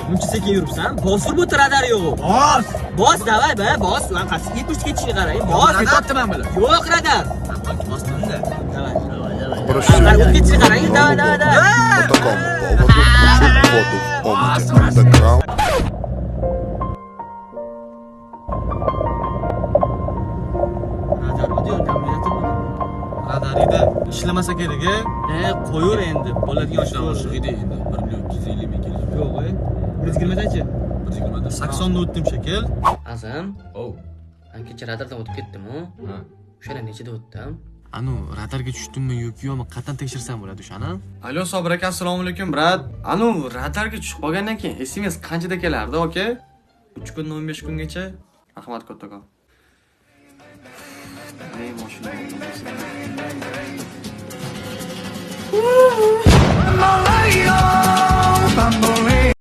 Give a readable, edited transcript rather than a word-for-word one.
Buncha sekin yuribsan. Bosib o'tir radar yo'q. Bos. Bos, davay be, bos. Lan qasi 70 ketishini qarang. Bos. Ketyapman bular. Yo'q radar. Bosdim-da. Davay. Обращение Lan o'tib ketishini qarang. Davay, davay, davay. по такому поводу. Чуть воду, он underground. Radar o'diyor, jamiyatimi? Radarida ishlamasa kerak-a? Qo'yur endi. Bo'ladigan ish Yo'q edi endi 1.250 ming kilo. Yo'q, 120dachi? 120 da 80 da o'tdim shekil. Azam, Oh. men kecha radardan o'tib ketdim-ku. Ha. O'shana nechida o'tdim? Anu radarga tushdimmi yo'qmi yo'qmi qatdan tekshirsam bo'ladi o'shani? Alo, Sobir aka, assalomu alaykum, brat. Anu radarga tushib qolgandan keyin SMS qanchada kelardi, aka? 3 kundan 15 kungacha. Rahmat kattakon. Ey mashina.